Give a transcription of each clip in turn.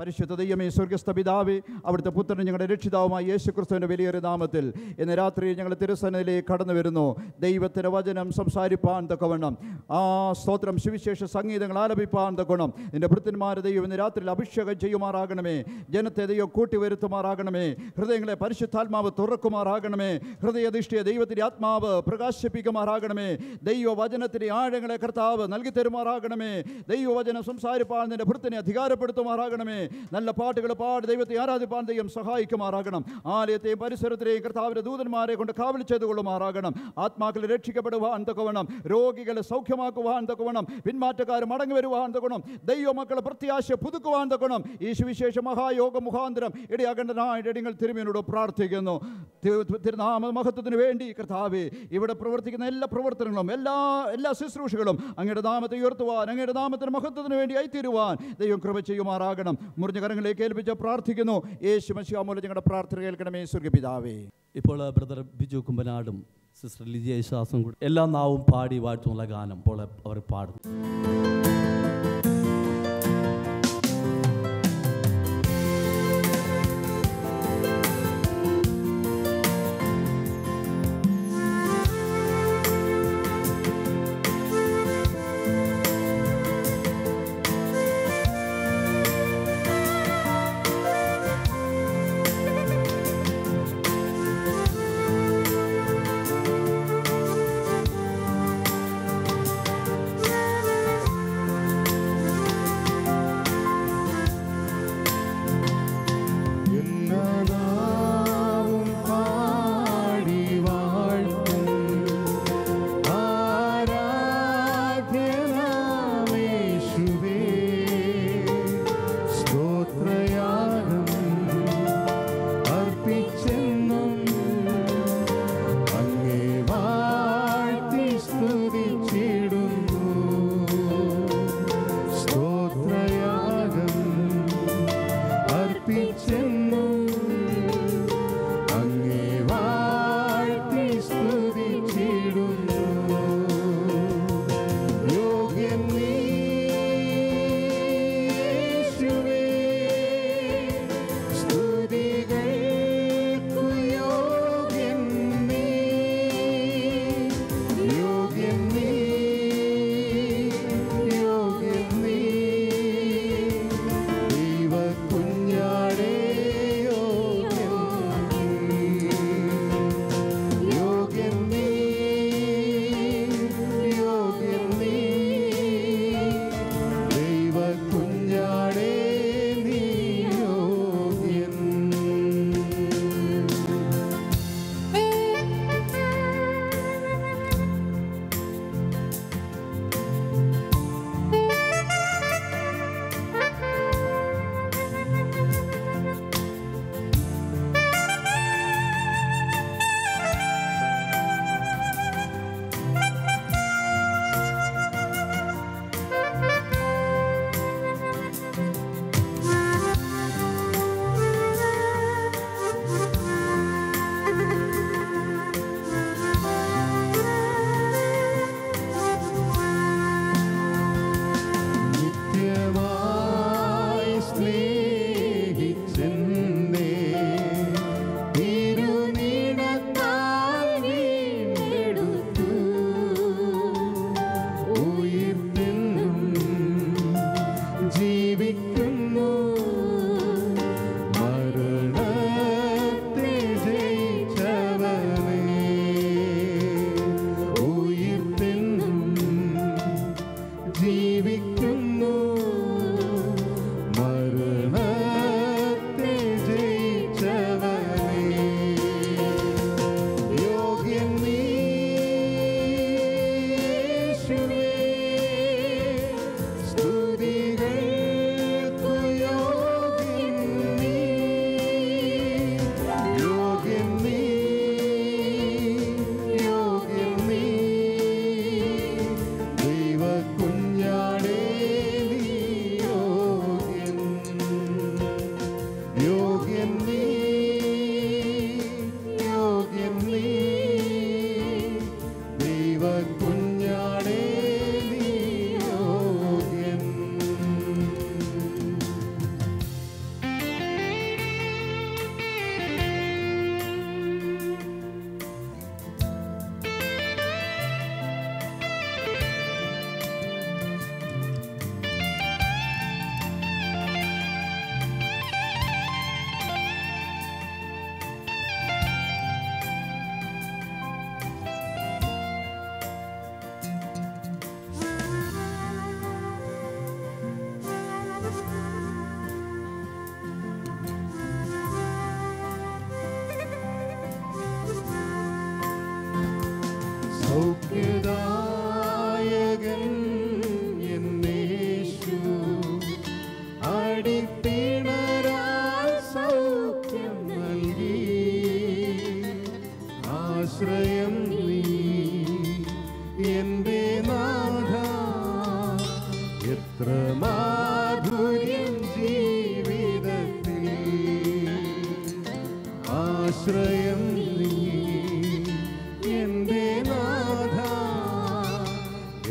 പരിശുദ്ധ ദൈവമേ, സ്വർഗ്ഗസ്ഥ പിതാവേ, അവിടുത്തെ പുത്രനും ഞങ്ങളുടെ രക്ഷിതാവുമായ യേശുക്രിസ്തുവിൻ്റെ വലിയൊരു നാമത്തിൽ ഇന്ന് രാത്രി ഞങ്ങൾ തിരുസന്നിധിയിലേക്ക് കടന്നു വരുന്നു. ദൈവത്തിൻ്റെ വചനം സംസാരിപ്പാൻ തക്കവണ്ണം, സ്തോത്രം, സുവിശേഷ സംഗീതങ്ങൾ ആലപിപ്പാൻ തക്കവണ്ണം നിന്റെ ഭൃത്യന്മാരെ ദൈവം ഇന്ന് രാത്രിയിൽ അഭിഷേകം ചെയ്യുമാറാകണമേ. ജനത്തെ ദൈവം കൂട്ടിവരുത്തുമാറാകണമേ. ഹൃദയങ്ങളെ പരിശുദ്ധാത്മാവ് തുറക്കുമാറാകണമേ. ഹൃദയദൃഷ്ടിയെ ദൈവത്തിൻ്റെ ആത്മാവ് പ്രകാശിപ്പിക്കുമാറാകണമേ. ദൈവവചനത്തിൻ്റെ ആഴങ്ങളെ കർത്താവ് നൽകി തരുമാറാകണമേ. ദൈവവചനം സംസാരിപ്പാൻ നിന്റെ ഭൃത്യനെ അധികാരപ്പെടുത്തുമാറാകണമേ. നല്ല പാട്ടുകൾ പാടി ദൈവത്തെ ആരാധിപ്പാൻ ദൈവം സഹായിക്കുമാറാകണം. ആലയത്തെയും പരിസരത്തിലെയും കർത്താവിൻ്റെ ദൂതന്മാരെ കൊണ്ട് കാവൽ ചെയ്തു കൊള്ളുമാറാകണം. ആത്മാക്കൾ രക്ഷിക്കപ്പെടുവാൻ തക്കവണ്ണം, രോഗികളെ സൗഖ്യമാക്കുവാൻ തക്കവണ്ണം, പിന്മാറ്റക്കാർ മടങ്ങി വരുവാൻ തക്കവണ്ണം, ദൈവമക്കളെ പ്രത്യാശ പുതുക്കുവാൻ തക്കവണ്ണം ഈ സുവിശേഷ മഹായോഗ മുഖാന്തരം ഇടയാകേണ്ടതായ ഇടങ്ങൾ തിരുമേനിയോട് പ്രാർത്ഥിക്കുന്നു. തിരുനാമ മഹത്വത്തിന് വേണ്ടി കർത്താവേ, ഇവിടെ പ്രവർത്തിക്കുന്ന എല്ലാ പ്രവർത്തനങ്ങളും എല്ലാ ശുശ്രൂഷകളും അങ്ങയുടെ നാമത്തെ ഉയർത്തുവാൻ, അങ്ങയുടെ നാമത്തിന് മഹത്വത്തിന് വേണ്ടി ആയിത്തീരുവാൻ ദൈവം കൃപ ചെയ്യുമാറാകണം. മുറിഞ്ഞ കരങ്ങളിലേക്ക് ഏൽപ്പിച്ച് പ്രാർത്ഥിക്കുന്നു. യേശു മശിഹാ മൂലം ഞങ്ങളുടെ പ്രാർത്ഥന കേൾക്കണമേ സ്വർഗ്ഗപിതാവേ. ഇപ്പോൾ ബ്രദർ ബിജു കുമ്പനാടും സിസ്റ്റർ ലിജിയ യേശുദാസും കൂടി എല്ലാ നാവും പാടി വാഴ്ത്തുന്നുള്ള ഗാനം ഇപ്പോൾ അവർ പാടും. സൗഖ്യദായകൻ എന്നേശു അടിപ്പിണരാൽ സൗഖ്യം നൽകി. ആശ്രയം നീ എന്റെ നാഥ, എത്ര മാധുര്യം ജീവിതത്തിൽ. ആശ്രയം നീ എന്റെ നാഥ,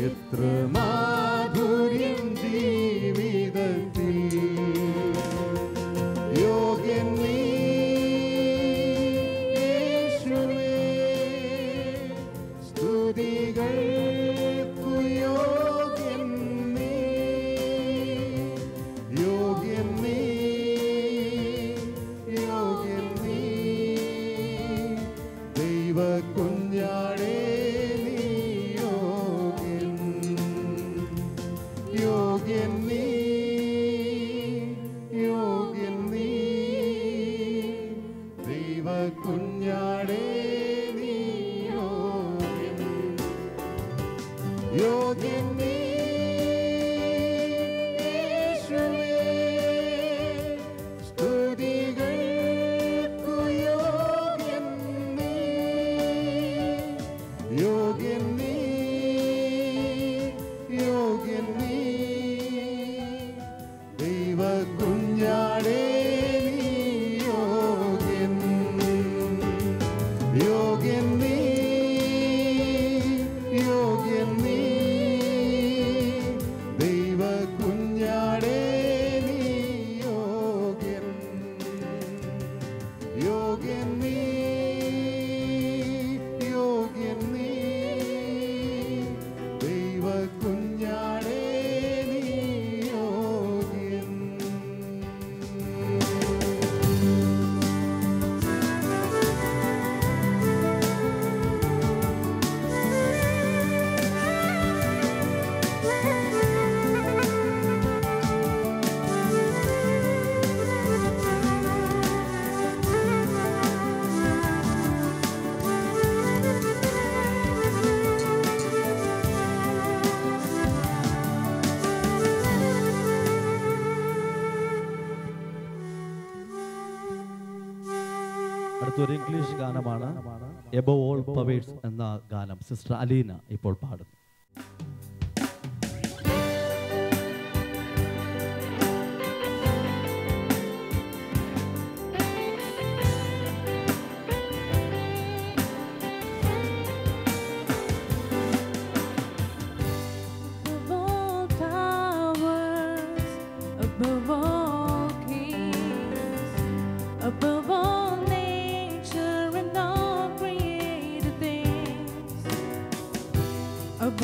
എത്ര മാധുര്യം ജീവിതത്തിൽ. യോഗ്യൻ നീ യേശുവേ, സ്തുതികൾക്കു യോഗ്യൻ നീ. യോഗ്യൻ നീ, യോഗ്യൻ നീ, ദൈവകുഞ്ഞാടേ നീ യോഗ്യൻ. യോഗ്യൻ നീ, യോഗ്യൻ നീ, ദൈവകുഞ്ഞാടേ നീ യോഗ്യൻ. യോഗ്യൻ നീ യേശുവേ, സ്തുതികൾക്കു യോഗ്യൻ നീ. യോഗ്യൻ നീ, യോഗ്യൻ നീ, ദൈവകുഞ്ഞാടേ നീ യോഗ്യൻ. യോഗ്യൻ നീ, യോഗ്യൻ നീ, ദൈവകുഞ്ഞാടേ നീ യോഗ്യൻ. യോഗ്യൻ നീ, യോഗ്യൻ നീ, ദൈവകുഞ്ഞാടേ നീ യോഗ്യൻ. അടുത്തൊരു ഇംഗ്ലീഷ് ഗാനമാണ് എബോവ് ഓൾ പവേഴ്സ് എന്ന ഗാനം സിസ്റ്റർ അലീന ഇപ്പോൾ പാടുന്നു. Above all powers, above all kings, above all nature and all created things, above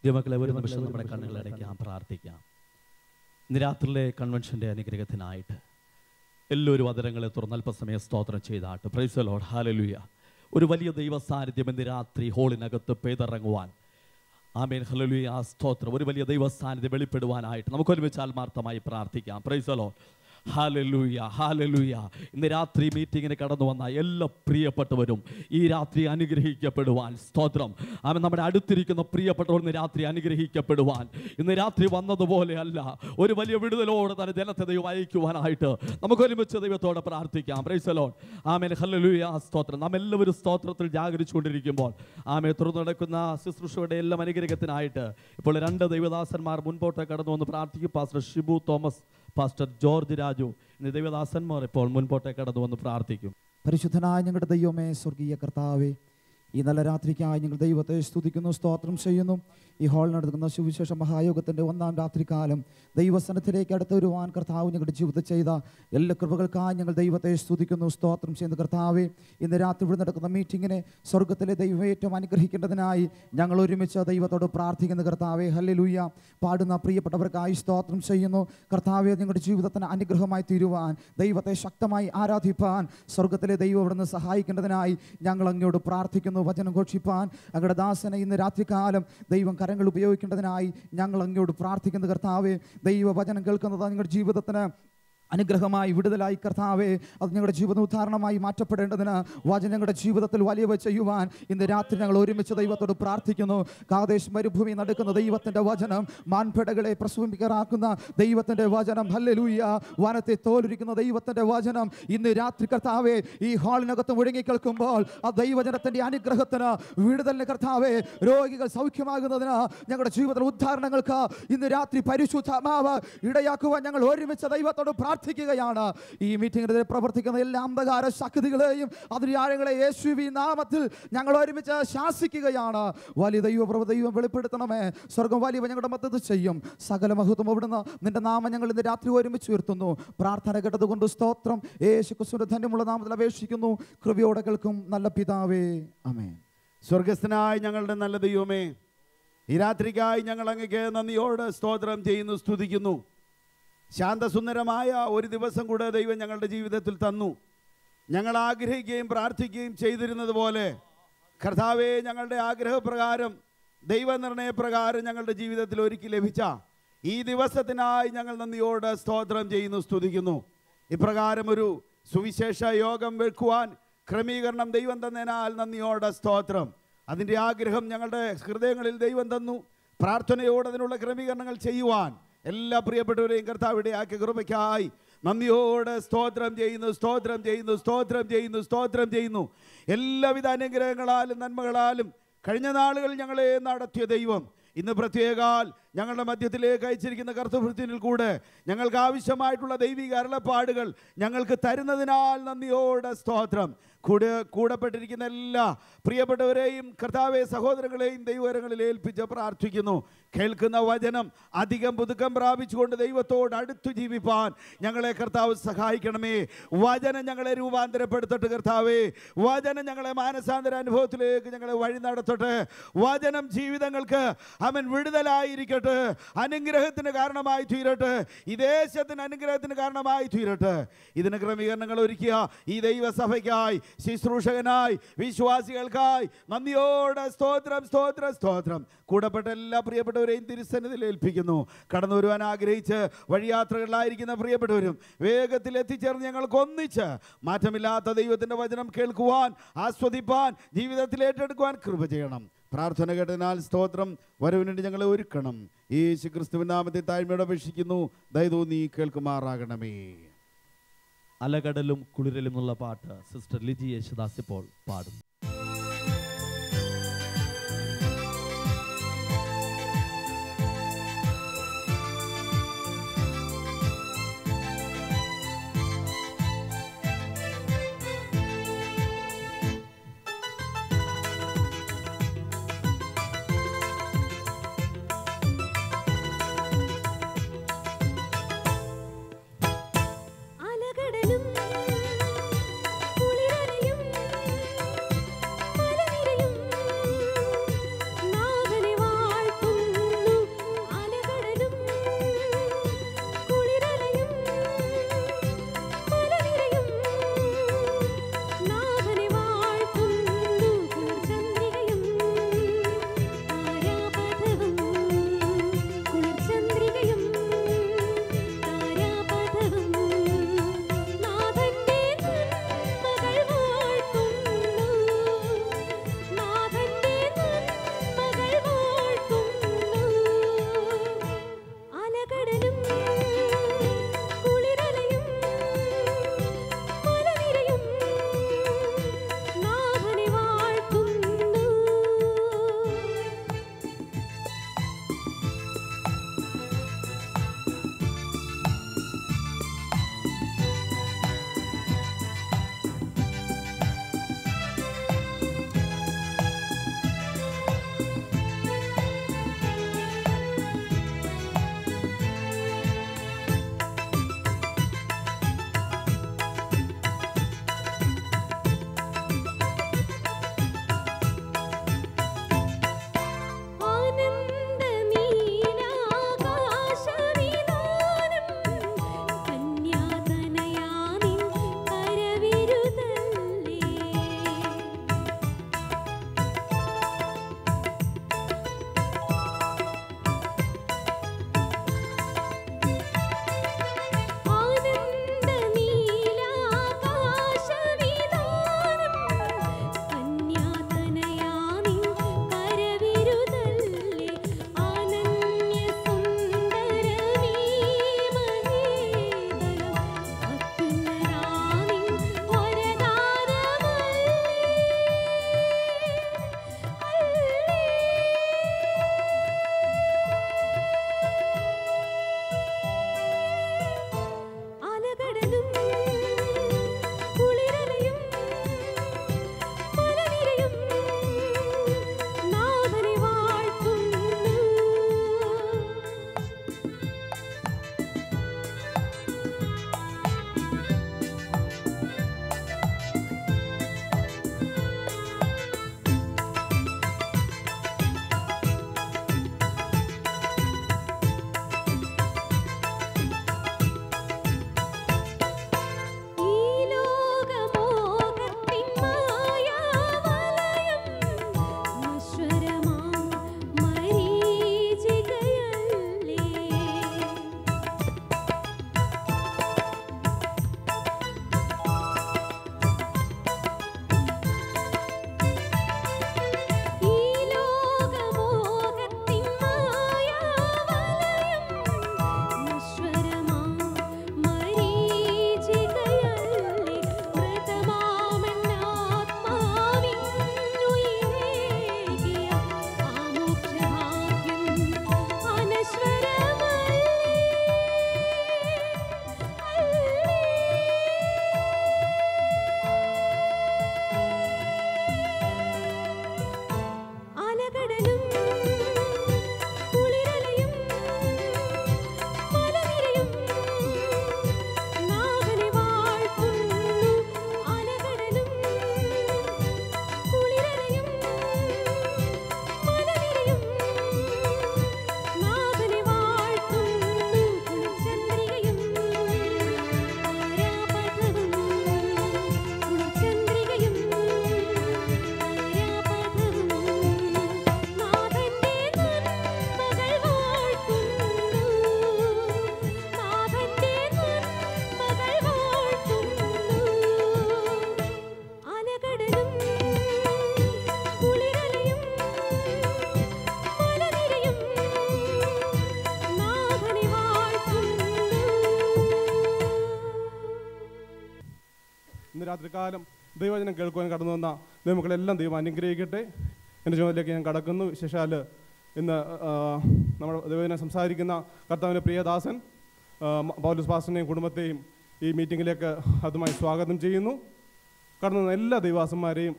ദൈവമക്കളെ, ഒരു നിമിഷം നമ്മുടെ കണ്ണുകൾ അടയ്ക്കാം, പ്രാർത്ഥിക്കാം. ഇന്ന് രാത്രിയിലെ കൺവെൻഷൻ്റെ അനുഗ്രഹത്തിനായിട്ട് എല്ലാവരും അതരങ്ങളെ തുറന്ന് അല്പസമയം സ്തോത്രം ചെയ്താട്ട്. Praise the Lord, hallelujah. ഒരു വലിയ ദൈവ സാന്നിധ്യം ഇന്ന് രാത്രി ഹോളിനകത്ത് പെയ്തിറങ്ങുവാൻ, ആമേൻ, ഹല്ലേലൂയ, ആ സ്തോത്രം. ഒരു വലിയ ദൈവ സാന്നിധ്യം വെളിപ്പെടുവാനായിട്ട് നമുക്ക് ഒരുമിച്ച് ആത്മാർത്ഥമായി പ്രാർത്ഥിക്കാം. Price the Lord, hallelujah, hallelujah. ഇന്ന് രാത്രി മീറ്റിങ്ങിന് കടന്നു വന്ന എല്ലാ പ്രിയപ്പെട്ടവരും ഈ രാത്രി അനുഗ്രഹിക്കപ്പെടുവാൻ, സ്തോത്രം. ആമേൻ. നമ്മുടെ അടുത്തിരിക്കുന്ന പ്രിയപ്പെട്ടവർ ഇന്ന് രാത്രി അനുഗ്രഹിക്കപ്പെടുവാൻ, ഇന്ന് രാത്രി വന്നതുപോലെ അല്ല, ഒരു വലിയ വിടുതലോടെ തന്നെ ജനത്തെ ദൈവം അയക്കുവാനായിട്ട് നമുക്ക് ഒരുമിച്ച് ദൈവത്തോടെ പ്രാർത്ഥിക്കാം. Price the Lord, amen, hallelujah, സ്തോത്രം. നാം എല്ലാവരും സ്തോത്രത്തിൽ ജാഗരിച്ചുകൊണ്ടിരിക്കുമ്പോൾ ആമേൻ, തുറന്നു നടക്കുന്ന ശുശ്രൂഷയുടെ എല്ലാം അനുഗ്രഹത്തിനായിട്ട് ഇപ്പോൾ 2 ദൈവദാസന്മാർ മുൻപോട്ട് കടന്നു വന്ന് പ്രാർത്ഥിക്കും. Pastor Shibu Thomas, pastor George Raju എന്നീ ദൈവദാസന്മാർ ഇപ്പോൾ മുൻപോട്ടേ കടന്നു വന്ന് പ്രാർത്ഥിക്കും. പരിശുദ്ധനായ ഞങ്ങളുടെ ദൈവമേ, സ്വർഗീയ കർത്താവേ, ഈ നല്ല രാത്രിക്കായി ഞങ്ങൾ ദൈവത്തെ സ്തുതിക്കുന്നു, സ്തോത്രം ചെയ്യുന്നു. ഈ ഹാളിൽ നടക്കുന്ന സുവിശേഷ മഹായോഗത്തിൻ്റെ 1-ാം രാത്രികാലം ദൈവസനത്തിലേക്ക് അടുത്ത് വരുവാൻ കർത്താവ് ഞങ്ങളുടെ ജീവിതത്തിൽ ചെയ്ത എല്ലാ കൃപകൾക്കായി ഞങ്ങൾ ദൈവത്തെ സ്തുതിക്കുന്നു, സ്തോത്രം ചെയ്യുന്നു. കർത്താവേ, ഇന്ന് രാത്രി ഇവിടെ നടക്കുന്ന മീറ്റിങ്ങിനെ സ്വർഗത്തിലെ ദൈവം ഏറ്റവും അനുഗ്രഹിക്കേണ്ടതിനായി ഞങ്ങൾ ഒരുമിച്ച് ദൈവത്തോട് പ്രാർത്ഥിക്കുന്നു. കർത്താവേ, ഹല്ലേലൂയ. പാടുന്ന പ്രിയപ്പെട്ടവർക്കായി സ്തോത്രം ചെയ്യുന്നു. കർത്താവേ, നിങ്ങളുടെ ജീവിതത്തിന് അനുഗ്രഹമായി തീരുവാൻ, ദൈവത്തെ ശക്തമായി ആരാധിപ്പാൻ സ്വർഗത്തിലെ ദൈവം ഇവിടുന്ന് സഹായിക്കേണ്ടതിനായി ഞങ്ങൾ അങ്ങയോട് പ്രാർത്ഥിക്കുന്നു. വചനം ഘോഷിപ്പാൻ അങ്ങയുടെ ദാസനെ ഇന്ന് രാത്രികാലം ദൈവം കരങ്ങൾ ഉപയോഗിക്കേണ്ടതിനായി ഞങ്ങൾ അങ്ങയോട് പ്രാർത്ഥിക്കുന്നു. കർത്താവേ, ദൈവവചനം കേൾക്കുന്നത് നിങ്ങളുടെ ജീവിതത്തിന് അനുഗ്രഹമായി, വിടുതലായി കർത്താവേ, അത് ഞങ്ങളുടെ ജീവിത ഉദാഹരണമായി മാറ്റപ്പെടേണ്ടതിന് വചനം ഞങ്ങളുടെ ജീവിതത്തിൽ വലിയവ ചെയ്യുവാൻ ഇന്ന് രാത്രി ഞങ്ങൾ ഒരുമിച്ച് ദൈവത്തോട് പ്രാർത്ഥിക്കുന്നു. കാദേശ് മരുഭൂമി നടക്കുന്ന ദൈവത്തിൻ്റെ വചനം, മാൻപെടകളെ പ്രസവിപ്പിക്കാറാക്കുന്ന ദൈവത്തിൻ്റെ വചനം, ഹല്ലേലൂയ, വനത്തെ തോലുരിക്കുന്ന ദൈവത്തിൻ്റെ വചനം ഇന്ന് രാത്രി കർത്താവേ ഈ ഹാളിനകത്ത് മുഴങ്ങി കേൾക്കുമ്പോൾ ആ ദൈവജനത്തിൻ്റെ അനുഗ്രഹത്തിന്, വിടുതലിന് കർത്താവേ, രോഗികൾ സൗഖ്യമാകുന്നതിന്, ഞങ്ങളുടെ ജീവിതത്തിലെ ഉദ്ധാരണങ്ങൾക്ക് ഇന്ന് രാത്രി പരിശുദ്ധാത്മാവ് ഇടയാക്കുവാൻ ഞങ്ങൾ ഒരുമിച്ച് ദൈവത്തോട് പ്രാർത്ഥിക്കുകയാണ്. ഈ മീറ്റിംഗിനെതിരെ പ്രവർത്തിക്കുന്ന എല്ലാ അന്ധകാര ശക്തികളെയും അതിരാഴങ്ങളെ യേശുവിൻ നാമത്തിൽ ഞങ്ങൾ ഒരുമിച്ച് ശാസിക്കുകയാണ്. വലിയ ദൈവം വെളിപ്പെടുത്തണമേ. സ്വർഗം വലിയ ഞങ്ങളുടെ മധ്യത്തിൽ ചെയ്യും. സകല മഹത്വം അവിടുന്ന് നിന്റെ നാമം ഞങ്ങൾ ഇന്ന് രാത്രി ഒരുമിച്ച് ഉയർത്തുന്നു. പ്രാർത്ഥന കേട്ടതുകൊണ്ട് സ്തോത്രം. യേശു ക്രിസ്തുവിന്റെ ധന്യമുള്ള നാമത്തിൽ അപേക്ഷിക്കുന്നു. കൃപയോടെ കേൾക്കും നല്ല പിതാവേ, ആമേൻ. സ്വർഗസ്ഥനായ ഞങ്ങളുടെ നല്ല ദൈവമേ, ഈ രാത്രിക്കായി ഞങ്ങൾ അങ്ങേക്ക് നന്ദിയോട് സ്തോത്രം ചെയ്യുന്നു, സ്തുതിക്കുന്നു. ശാന്തസുന്ദരമായ ഒരു ദിവസം കൂടെ ദൈവം ഞങ്ങളുടെ ജീവിതത്തിൽ തന്നു. ഞങ്ങൾ ആഗ്രഹിക്കുകയും പ്രാർത്ഥിക്കുകയും ചെയ്തിരുന്നത് പോലെ കർത്താവേ, ഞങ്ങളുടെ ആഗ്രഹപ്രകാരം, ദൈവനിർണയപ്രകാരം ഞങ്ങളുടെ ജീവിതത്തിൽ ഒരുക്കി ലഭിച്ച ഈ ദിവസത്തിനായി ഞങ്ങൾ നന്ദിയോട് സ്തോത്രം ചെയ്യുന്നു, സ്തുതിക്കുന്നു. ഇപ്രകാരം ഒരു സുവിശേഷ യോഗം വെക്കുവാൻ ക്രമീകരണം ദൈവം തന്നതിനാൽ നന്ദിയോട് സ്തോത്രം. അതിൻ്റെ ആഗ്രഹം ഞങ്ങളുടെ ഹൃദയങ്ങളിൽ ദൈവം തന്നു. പ്രാർത്ഥനയോട് അതിനുള്ള ക്രമീകരണങ്ങൾ ചെയ്യുവാൻ എല്ലാ പ്രിയപ്പെട്ടവരെയും കർത്താവിടെ ആക്കിയ കൃപയ്ക്കായി നന്ദിയോട് സ്തോത്രം ചെയ്യുന്നു, സ്തോത്രം ചെയ്യുന്നു, സ്തോത്രം ചെയ്യുന്നു, സ്തോത്രം ചെയ്യുന്നു. എല്ലാവിധ അനുഗ്രഹങ്ങളാലും നന്മകളാലും കഴിഞ്ഞ നാളുകൾ ഞങ്ങളെ നടത്തിയ ദൈവം ഇന്ന് പ്രത്യേകാൽ ഞങ്ങളുടെ മധ്യത്തിലേക്ക് അയച്ചിരിക്കുന്ന കർത്തൃവൃത്തിനിൽ കൂടെ ഞങ്ങൾക്ക് ആവശ്യമായിട്ടുള്ള ദൈവിക അരുളപ്പാടുകൾ ഞങ്ങൾക്ക് തരുന്നതിനാൽ നന്ദിയോട് സ്തോത്രം. കൂടപ്പെട്ടിരിക്കുന്ന എല്ലാ പ്രിയപ്പെട്ടവരെയും കർത്താവെ, സഹോദരങ്ങളെയും ദൈവകരങ്ങളിൽ ഏൽപ്പിച്ച് പ്രാർത്ഥിക്കുന്നു. കേൾക്കുന്ന വചനം അധികം പുതുക്കം പ്രാപിച്ചുകൊണ്ട് ദൈവത്തോട് അടുത്തു ജീവിപ്പാൻ ഞങ്ങളെ കർത്താവ് സഹായിക്കണമേ. വചനം ഞങ്ങളെ രൂപാന്തരപ്പെടുത്തട്ടെ കർത്താവേ. വചനം ഞങ്ങളെ മാനസാന്തര അനുഭവത്തിലേക്ക് ഞങ്ങളെ വഴി നടത്തട്ടെ. വചനം ജീവിതങ്ങൾക്ക് അവൻ വിടുതലായിരിക്കട്ടെ, അനുഗ്രഹത്തിന് കാരണമായി തീരട്ടെ, ഈ ദേശത്തിന് അനുഗ്രഹത്തിന് കാരണമായി തീരട്ടെ. ഇതിന് ക്രമീകരണങ്ങൾ ഒരുക്കിയ ഈ ദൈവസഭയ്ക്കായി, ശുശ്രൂഷകനായി, വിശ്വാസികൾക്കായി നന്ദിയോടെ സ്തോത്രം, സ്തോത്രം, സ്തോത്രം. കൂടപ്പെട്ട എല്ലാ പ്രിയപ്പെട്ടവരെയും തിരുസന്നിധിയിൽ ഏൽപ്പിക്കുന്നു. കടന്നു വരുവാൻ ആഗ്രഹിച്ച് വഴിയാത്രകളിലായിരിക്കുന്ന പ്രിയപ്പെട്ടവരും വേഗത്തിൽ എത്തിച്ചേർന്ന് ഞങ്ങൾക്ക് ഒന്നിച്ച് മാറ്റമില്ലാത്ത ദൈവത്തിൻ്റെ വചനം കേൾക്കുവാൻ, ആസ്വദിപ്പാൻ, ജീവിതത്തിൽ ഏറ്റെടുക്കുവാൻ കൃപ ചെയ്യണം. പ്രാർത്ഥന കേട്ടതിനാൽ സ്തോത്രം. വരവിനുവേണ്ടി ഞങ്ങളെ ഒരുക്കണം. യേശു ക്രിസ്തുവിൻ നാമത്തിൽ താഴ്മയോടെ അപേക്ഷിക്കുന്നു. ദയതോന്നി കേൾക്കുമാറാകണമേ. അലകടലും കുളിരലും എന്നുള്ള പാട്ട് സിസ്റ്റർ ലിജി യേശുദാസ് ഇപ്പോൾ പാടും. അലകടലും കുളിരലയും രാത്രികാലം ദൈവവചനം കേൾക്കുവാൻ കടന്നു വന്ന ദൈവമക്കളെല്ലാം ദൈവം അനുഗ്രഹിക്കട്ടെ. എൻ്റെ ചുമതലയിലേക്ക് ഞാൻ കടക്കുന്നു. വിശേഷാൽ ഇന്ന് നമ്മൾ ദൈവവചനം സംസാരിക്കുന്ന കർത്താവിൻ്റെ പ്രിയദാസൻ പൗലോസ് പാസ്റ്ററിനെയും കുടുംബത്തെയും ഈ മീറ്റിങ്ങിലേക്ക് അതുമായി സ്വാഗതം ചെയ്യുന്നു. കടന്നു വന്ന എല്ലാ ദൈവദാസന്മാരെയും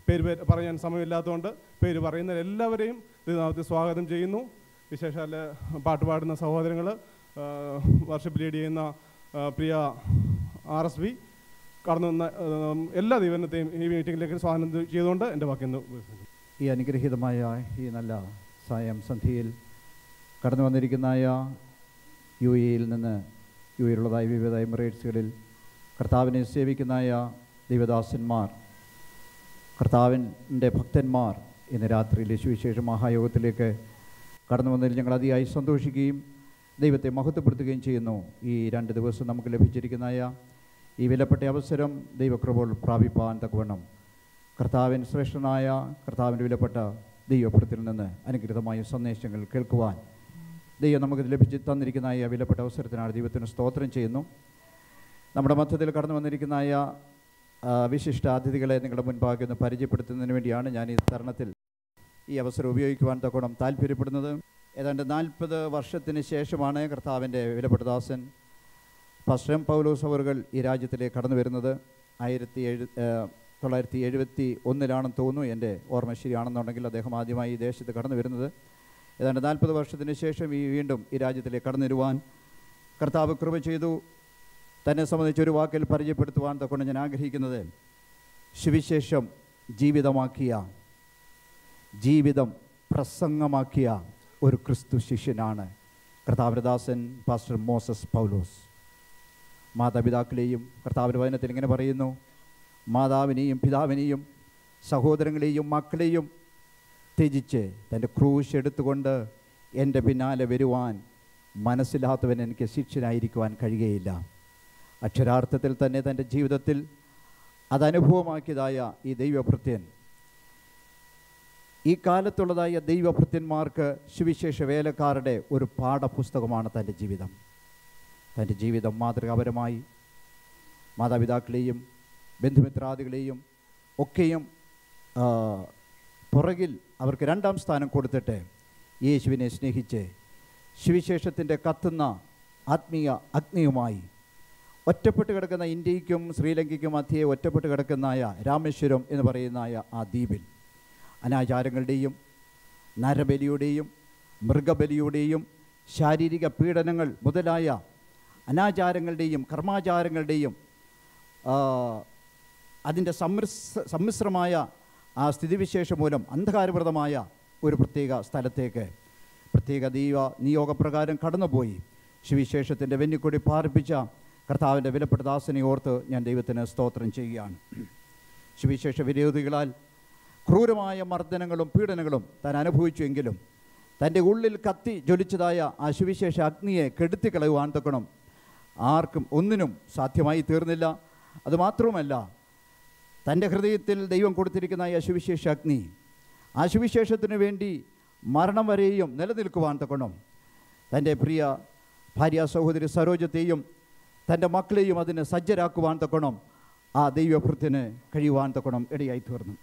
പേര് പറയാൻ സമയമില്ലാത്തതുകൊണ്ട് പേര് പറയുന്ന എല്ലാവരെയും ദൈവനാമത്തിൽ സ്വാഗതം ചെയ്യുന്നു. വിശേഷാൽ പാട്ട് പാടുന്ന സഹോദരങ്ങൾ, വർഷിപ്പ് ലീഡ് ചെയ്യുന്ന പ്രിയ RSV, കടന്നു വന്ന എല്ലാ ദൈവത്തെയും ഈ മീറ്റിങ്ങിലേക്ക് സ്വാഗതം ചെയ്തുകൊണ്ട് എൻ്റെ വാക്കിന്ന് ഈ അനുഗ്രഹീതമായ ഈ നല്ല സായം സന്ധ്യയിൽ കടന്നു വന്നിരിക്കുന്നതായ UAE-യിൽ നിന്ന് UAE-യിലുള്ളതായ വിവിധ എമിറേറ്റ്സുകളിൽ കർത്താവിനെ സേവിക്കുന്നതായ ദൈവദാസന്മാർ, കർത്താവിൻ്റെ ഭക്തന്മാർ ഇന്ന് രാത്രിയിലെ സുവിശേഷ മഹായോഗത്തിലേക്ക് കടന്നു വന്നതിൽ ഞങ്ങൾ അതിയായി സന്തോഷിക്കുകയും ദൈവത്തെ മഹത്വപ്പെടുത്തുകയും ചെയ്യുന്നു. ഈ 2 ദിവസം നമുക്ക് ലഭിച്ചിരിക്കുന്നതായ ഈ വിലപ്പെട്ട അവസരം ദൈവകൃപകൾ പ്രാപിപ്പാൻ തക്കവണ്ണം കർത്താവിൻ ശ്രേഷ്ഠനായ കർത്താവിൻ്റെ വിലപ്പെട്ട ദൈവപുരത്തിൽ നിന്ന് അനുഗ്രഹമായ സന്ദേശങ്ങൾ കേൾക്കുവാൻ ദൈവം നമുക്ക് ലഭിച്ച് തന്നിരിക്കുന്നതായ വിലപ്പെട്ട അവസരത്തിനാണ് ദൈവത്തിന് സ്തോത്രം ചെയ്യുന്നു. നമ്മുടെ മധ്യത്തിൽ കടന്നു വന്നിരിക്കുന്നതായ വിശിഷ്ട അതിഥികളെ നിങ്ങളുടെ മുൻപാകെ ഒന്ന് പരിചയപ്പെടുത്തുന്നതിന് വേണ്ടിയാണ് ഞാൻ ഈ തരുണത്തിൽ ഈ അവസരം ഉപയോഗിക്കുവാൻ തക്കോണം താല്പര്യപ്പെടുന്നത്. ഏതാണ്ട് 40 വർഷത്തിന് ശേഷമാണ് കർത്താവിൻ്റെ വിലപ്പെട്ട ദാസൻ പാസ്റ്റർ എം. പൗലോസ് അവറുകൾ ഈ രാജ്യത്തിലേക്ക് കടന്നു വരുന്നത്. 1971 തോന്നുന്നു, എൻ്റെ ഓർമ്മ ശരിയാണെന്നുണ്ടെങ്കിൽ അദ്ദേഹം ആദ്യമായി ഈ ദേശത്ത് കടന്നു വരുന്നത്. ഏതാണ്ട് 40 വർഷത്തിന് ശേഷം വീണ്ടും ഈ രാജ്യത്തിലേക്ക് കടന്നു വരുവാൻ കർത്താവ് കൃപ ചെയ്തു. തന്നെ സംബന്ധിച്ചൊരു വാക്കിൽ പരിചയപ്പെടുത്തുവാൻ തക്കൊണ്ട് ഞാൻ ആഗ്രഹിക്കുന്നത്, സുവിശേഷം ജീവിതം പ്രസംഗമാക്കിയ ഒരു ക്രിസ്തു ശിഷ്യനാണ് കർത്താവിൻ്റെ ദാസൻ പാസ്റ്റർ മോസസ് പൗലോസ്. മാതാപിതാക്കളെയും കർത്താവിൻ്റെ വചനത്തിൽ ഇങ്ങനെ പറയുന്നു, മാതാവിനെയും പിതാവിനെയും സഹോദരങ്ങളെയും മക്കളെയും ത്യജിച്ച് തൻ്റെ ക്രൂശ് എടുത്തുകൊണ്ട് എൻ്റെ പിന്നാലെ വരുവാൻ മനസ്സിലാത്തവൻ എനിക്ക് ശിഷ്യനായിരിക്കുവാൻ കഴിയുകയില്ല. അക്ഷരാർത്ഥത്തിൽ തന്നെ തൻ്റെ ജീവിതത്തിൽ അതനുഭവമാക്കിയതായ ഈ ദൈവഭൃത്യൻ, ഈ കാലത്തുള്ളതായ ദൈവഭൃത്യന്മാർക്ക് സുവിശേഷ വേലക്കാരുടെ ഒരു പാഠപുസ്തകമാണ് തൻ്റെ ജീവിതം. തൻ്റെ ജീവിതം മാതൃകാപരമായി മാതാപിതാക്കളെയും ബന്ധുമിത്രാദികളെയും ഒക്കെയും പുറകിൽ അവർക്ക് 2ാം സ്ഥാനം കൊടുത്തിട്ട് യേശുവിനെ സ്നേഹിച്ച് സുവിശേഷത്തിൻ്റെ കത്തുന്ന ആത്മീയ അഗ്നിയുമായി ഒറ്റപ്പെട്ട് കിടക്കുന്ന ഇന്ത്യയ്ക്കും ശ്രീലങ്കയ്ക്കും മധ്യേ ഒറ്റപ്പെട്ട് കിടക്കുന്നതായ രാമേശ്വരം എന്ന് പറയുന്നതായ ആ ദ്വീപിൽ അനാചാരങ്ങളുടെയും നരബലിയുടെയും മൃഗബലിയുടെയും ശാരീരിക പീഡനങ്ങൾ മുതലായ അനാചാരങ്ങളുടെയും കർമാചാരങ്ങളുടെയും അതിൻ്റെ സമ്മിശ്രമായ ആ സ്ഥിതിവിശേഷം മൂലം അന്ധകാരപ്രദമായ ഒരു പ്രത്യേക സ്ഥലത്തേക്ക് പ്രത്യേക ദൈവ നിയോഗപ്രകാരം കടന്നുപോയി സുവിശേഷത്തിൻ്റെ വെന്നിക്കൊടി പാർപ്പിച്ച കർത്താവിൻ്റെ വിലപ്പെട്ട ദാസനെ ഓർത്ത് ഞാൻ ദൈവത്തിന് സ്തോത്രം ചെയ്യുകയാണ്. സുവിശേഷ വിരോധികളാൽ ക്രൂരമായ മർദ്ദനങ്ങളും പീഡനങ്ങളും താൻ അനുഭവിച്ചുവെങ്കിലും തൻ്റെ ഉള്ളിൽ കത്തി ജ്വലിച്ചതായ ആ സുവിശേഷ അഗ്നിയെ കെടുത്തിക്കളയുവാൻ തക്കണം ആർക്കും ഒന്നിനും സാധ്യമായി തീർന്നില്ല. അതുമാത്രവുമല്ല, തൻ്റെ ഹൃദയത്തിൽ ദൈവം കൊടുത്തിരിക്കുന്ന ആ സുവിശേഷ അഗ്നി ആ സുവിശേഷത്തിന് വേണ്ടി മരണം വരെയും നിലനിൽക്കുവാൻ തക്കണം തൻ്റെ പ്രിയ ഭാര്യ സഹോദരി സരോജത്തെയും തൻ്റെ മക്കളെയും അതിന് സജ്ജരാക്കുവാൻ തക്കണം ആ ദൈവഭൃത്യന് കഴിയുവാൻ തക്കണം ഇടയായി തീർന്നു.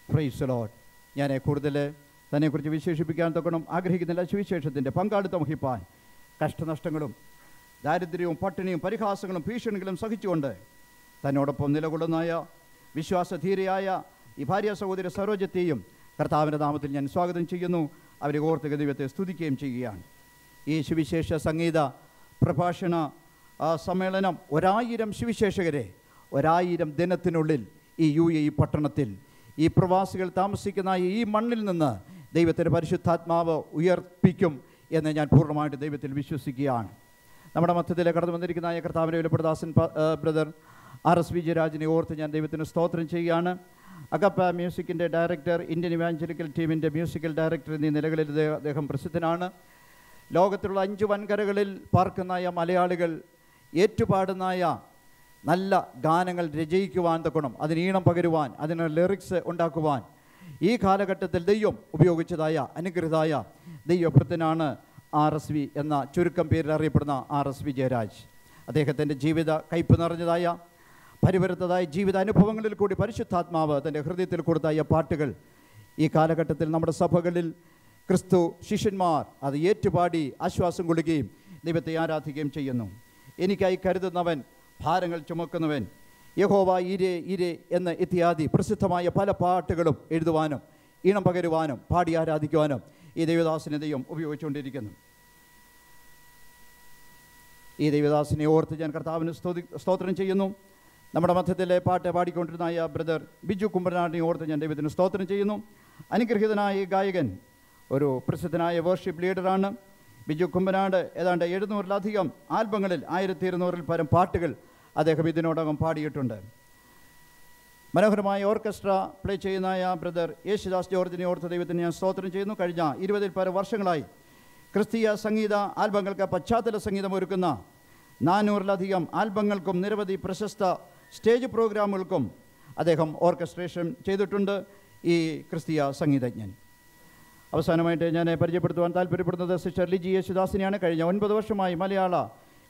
Price the Lord. ഞാൻ കൂടുതൽ തന്നെക്കുറിച്ച് വിശേഷിപ്പിക്കാൻ തക്കണം ആഗ്രഹിക്കുന്നില്ല. സുവിശേഷത്തിൻ്റെ പങ്കാളിത്തം വഹിപ്പാൻ കഷ്ടനഷ്ടങ്ങളും ദാരിദ്ര്യവും പട്ടിണിയും പരിഹാസങ്ങളും ഭീഷണികളും സഹിച്ചുകൊണ്ട് തന്നോടൊപ്പം നിലകൊള്ളുന്നതായ വിശ്വാസധീരയായ ഈ ഭാര്യ സഹോദരി സരോജത്തെയും കർത്താവിൻ്റെ നാമത്തിൽ ഞാൻ സ്വാഗതം ചെയ്യുന്നു. അവരെ ഓർത്ത് ദൈവത്തെ സ്തുതിക്കുകയും ചെയ്യുകയാണ്. ഈ സുവിശേഷ സംഗീത പ്രഭാഷണ സമ്മേളനം 1000 സുവിശേഷകരെ 1000 ദിനത്തിനുള്ളിൽ ഈ UAE പട്ടണത്തിൽ ഈ പ്രവാസികൾ താമസിക്കുന്ന ഈ മണ്ണിൽ നിന്ന് ദൈവത്തിൻ്റെ പരിശുദ്ധാത്മാവ് ഉയർപ്പിക്കും എന്ന് ഞാൻ പൂർണ്ണമായിട്ട് ദൈവത്തിൽ വിശ്വസിക്കുകയാണ്. നമ്മുടെ മധ്യത്തിലെ കടന്നു വന്നിരിക്കുന്ന കർത്താവിൻ്റെ വിലപ്പെട്ട ദാസൻ ബ്രദർ RSV ജയരാജിനെ ഓർത്ത് ഞാൻ ദൈവത്തിന് സ്തോത്രം ചെയ്യുകയാണ്. അഗപ്പ മ്യൂസിക്കിൻ്റെ ഡയറക്ടർ, ഇന്ത്യൻ ഇവാഞ്ചലിക്കൽ ടീമിൻ്റെ മ്യൂസിക്കൽ ഡയറക്ടർ എന്നീ നിലകളിൽ അദ്ദേഹം പ്രസിദ്ധനാണ്. ലോകത്തിലുള്ള 5 വൻകരകളിൽ പാർക്കുന്ന മലയാളികൾ ഏറ്റുപാടുന്നായ നല്ല ഗാനങ്ങൾ രചയിക്കുവാൻ തക്കണം, അതിന് ഈണം പകരുവാൻ, അതിന് ലിറിക്സ് ഉണ്ടാക്കുവാൻ ഈ കാലഘട്ടത്തിൽ ദൈവം ഉപയോഗിച്ചതായ അനുഗ്രഹീതായ ദൈവഭൃത്യനാണ് RSV എന്ന ചുരുക്കം പേരിൽ അറിയപ്പെടുന്ന RSV ജയരാജ്. അദ്ദേഹത്തിൻ്റെ ജീവിത കയ്പ് നിറഞ്ഞതായ പരിവരുത്തതായ ജീവിതാനുഭവങ്ങളിൽ കൂടി പരിശുദ്ധാത്മാവ് തൻ്റെ ഹൃദയത്തിൽ കൊടുത്തായ പാട്ടുകൾ ഈ കാലഘട്ടത്തിൽ നമ്മുടെ സഭകളിൽ ക്രിസ്തു ശിഷ്യന്മാർ അത് ഏറ്റുപാടി ആശ്വാസം കൊള്ളുകയും ദൈവത്തെ ആരാധിക്കുകയും ചെയ്യുന്നു. എനിക്കായി കരുതുന്നവൻ, ഭാരങ്ങൾ ചുമക്കുന്നവൻ, യഹോവ ഇരേ ഇരേ എന്ന് ഇത്യാദി പ്രസിദ്ധമായ പല പാട്ടുകളും എഴുതുവാനും ഈണം പകരുവാനും പാടി ആരാധിക്കുവാനും ഈ ദൈവദാസനെ ദൈവം ഉപയോഗിച്ചുകൊണ്ടിരിക്കുന്നു. ഈ ദൈവദാസനെ ഓർത്ത് ഞാൻ കർത്താവിന് സ്തോത്രം ചെയ്യുന്നു. നമ്മുടെ മധ്യത്തിലെ പാട്ട് പാടിക്കൊണ്ടിരുന്ന ബ്രദർ ബിജു കുമ്പനാടിനെ ഓർത്ത് ഞാൻ ദൈവത്തിന് സ്തോത്രം ചെയ്യുന്നു. അനുഗ്രഹീതനായ ഈ ഗായകൻ ഒരു പ്രസിദ്ധനായ വേർഷിപ്പ് ലീഡറാണ്. ബിജു കുമ്പനാട് ഏതാണ്ട് 700-ലധികം ആൽബങ്ങളിൽ 1200-ൽ പരം പാട്ടുകൾ അദ്ദേഹം ഇതിനോടകം പാടിയിട്ടുണ്ട്. മനോഹരമായ ഓർക്കസ്ട്ര പ്ലേ ചെയ്യുന്ന ബ്രദർ യേശുദാസ് ജോർജിനെ ഓർത്ത് ദൈവത്തിന് ഞാൻ സ്തോത്രം ചെയ്യുന്നു. കഴിഞ്ഞ 20-ൽ പരം വർഷങ്ങളായി ക്രിസ്തീയ സംഗീത ആൽബങ്ങൾക്ക് പശ്ചാത്തല സംഗീതം ഒരുക്കുന്ന 400-ലധികം ആൽബങ്ങൾക്കും നിരവധി പ്രശസ്ത സ്റ്റേജ് പ്രോഗ്രാമുകൾക്കും അദ്ദേഹം ഓർക്കസ്ട്രേഷൻ ചെയ്തിട്ടുണ്ട്. ഈ ക്രിസ്തീയ സംഗീതജ്ഞൻ. അവസാനമായിട്ട് ഞാൻ പരിചയപ്പെടുത്തുവാൻ താല്പര്യപ്പെടുന്നത് സിസ്റ്റർ ലിജി യേശുദാസിനെയാണ്. കഴിഞ്ഞ 9 വർഷമായി മലയാള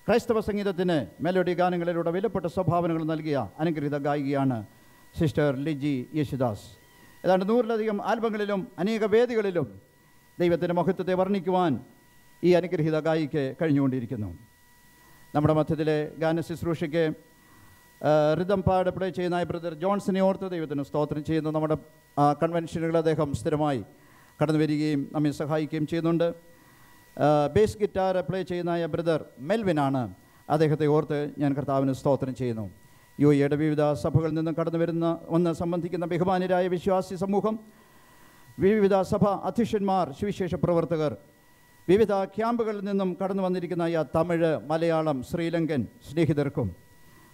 ക്രൈസ്തവ സംഗീതത്തിന് മെലോഡി ഗാനങ്ങളിലൂടെ വിലപ്പെട്ട സംഭാവനകൾ നൽകിയ അനുഗ്രഹീത ഗായികയാണ് സിസ്റ്റർ ലിജി യേശുദാസ്. ഏതാണ്ട് 100-ലധികം ആൽബങ്ങളിലും അനേക വേദികളിലും ദൈവത്തിൻ്റെ മഹത്വത്തെ വർണ്ണിക്കുവാൻ ഈ അനുഗ്രഹീത ഗായിക്ക് കഴിഞ്ഞുകൊണ്ടിരിക്കുന്നു. നമ്മുടെ മധ്യത്തിലെ ഗാന ശുശ്രൂഷയ്ക്ക് റിതം പാട് പ്ലേ ചെയ്യുന്ന ബ്രദർ ജോൺസനെ ഓർത്ത് ദൈവത്തിന് സ്തോത്രം ചെയ്യുന്നു. നമ്മുടെ കൺവെൻഷനുകൾ അദ്ദേഹം സ്ഥിരമായി കടന്നു വരികയും നമ്മെ സഹായിക്കുകയും ചെയ്യുന്നുണ്ട്. ബേസ് ഗിറ്റാർ പ്ലേ ചെയ്യുന്ന ബ്രദർ മെൽവിനാണ്. അദ്ദേഹത്തെ ഓർത്ത് ഞാൻ കർത്താവിന് സ്തോത്രം ചെയ്യുന്നു. യുഎയുടെ വിവിധ സഭകളിൽ നിന്നും കടന്നു സംബന്ധിക്കുന്ന ബഹുമാന്യരായ വിശ്വാസി സമൂഹം, വിവിധ സഭ അധ്യക്ഷന്മാർ, സുവിശേഷ പ്രവർത്തകർ, വിവിധ ക്യാമ്പുകളിൽ നിന്നും കടന്നു വന്നിരിക്കുന്ന തമിഴ്, മലയാളം, ശ്രീലങ്കൻ സ്നേഹിതർക്കും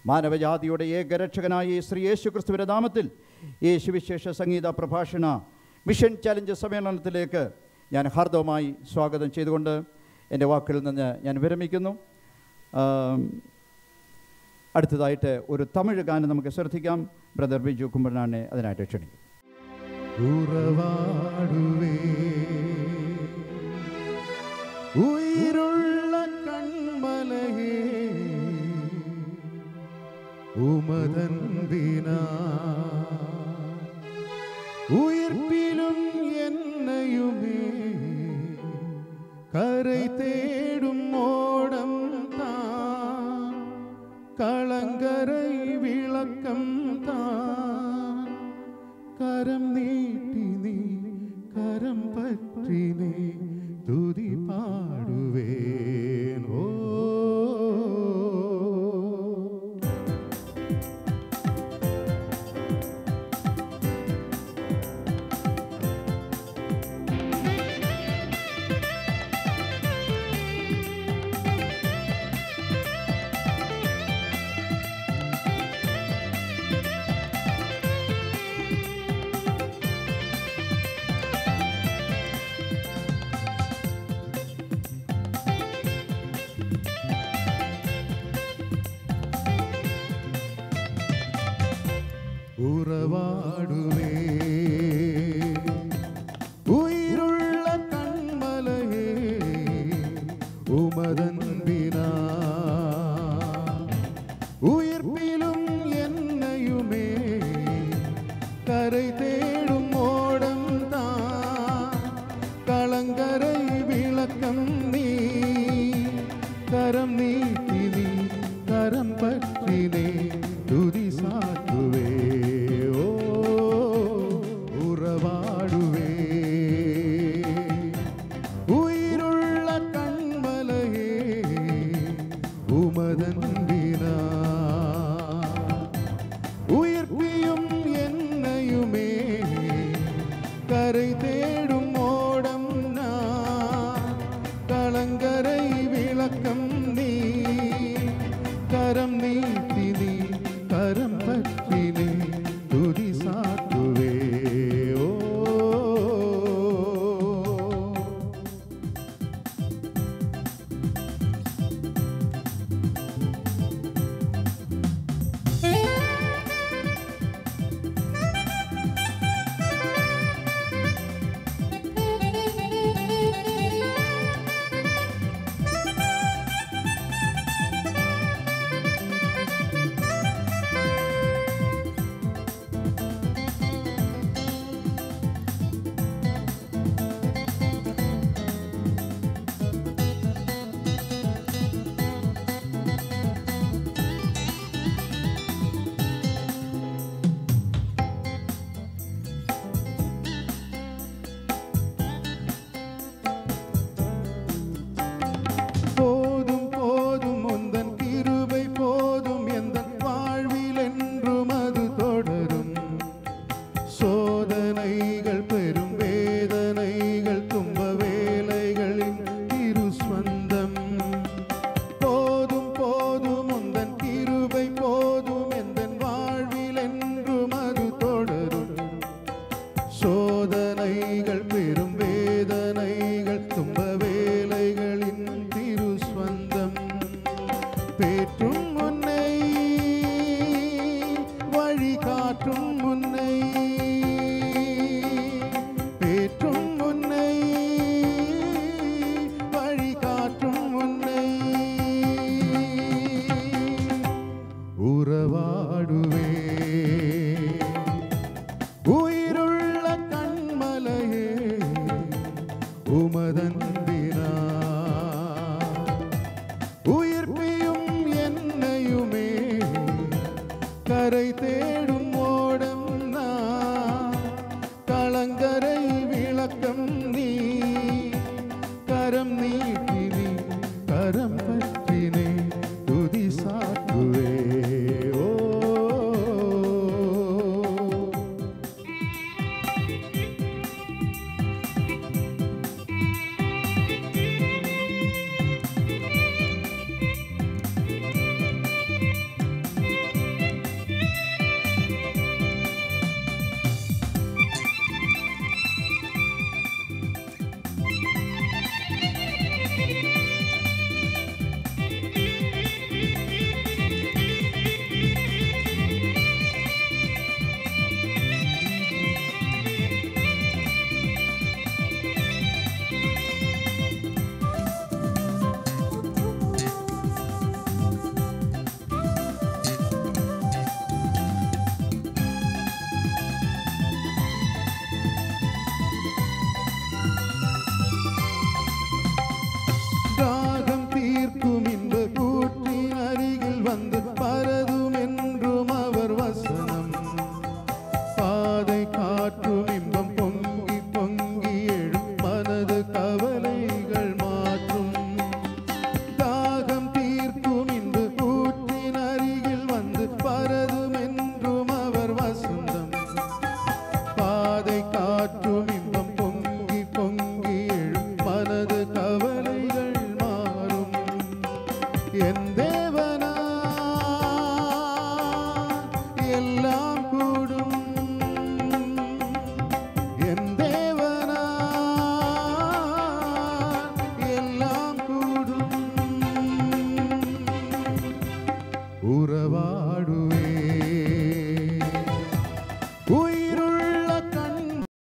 മാനവജാതിയുടെ ഏകരക്ഷകനായ ശ്രീ യേശു ക്രിസ്തുവിൻ്റെ നാമത്തിൽ ഈ സുവിശേഷ സംഗീത പ്രഭാഷണ മിഷൻ ചലഞ്ച് സമ്മേളനത്തിലേക്ക് ഞാൻ ഹാർദവമായി സ്വാഗതം ചെയ്തുകൊണ്ട് എൻ്റെ വാക്കുകളിൽ നിന്ന് ഞാൻ വിരമിക്കുന്നു. അടുത്തതായിട്ട് ഒരു തമിഴ് ഗാനം നമുക്ക് ശ്രദ്ധിക്കാം. ബ്രദർ ബിജു കുമ്പനാടിനെ അതിനായിട്ട് ക്ഷണിക്കും. ഉயிருള്ള കൺമലയേ ഉമദന്തിനാ ഉയർപ്പിലും എന്നയുമേ കரை தேடும் ஓடம் தான் കളങ്കரை விளக்கம் தான் கரம் நீட்டி நீ கரம் பற்றி நீ துதி பாடுவேன். ஓ ഉറവാടുവേ ഉயிருള്ള കൺമലയേ ഉമദന്തിനാ ഉയർപ്പിലും എന്നയുമേ കரை தேடும் ഓടം താൻ കളങ്കரை വിളക്കം നീ കരം നീട്ടി നീ കരം പറ്റി നീ തുതി സാറ്റുവേ. சோதனைகள் பெரும் வேதனைகள் துன்ப வேலைகளின் திருஸ்வந்தம் போதும் போதும் உந்தன் கிருபை போதும் எந்தன் வாழ்வில் என்றும் அது தொடரும் சோதனைகள் பெரும் வேதனைகள் துன்ப வேலைகளின் திருஸ்வந்தம் பேற்றும் முன்னை வழி காற்றும் முன்னை பேற்றும் முன்னை வழி காற்றும் முன்னை உறவாடுவே உயிருள்ள கண்மலையே உமதன்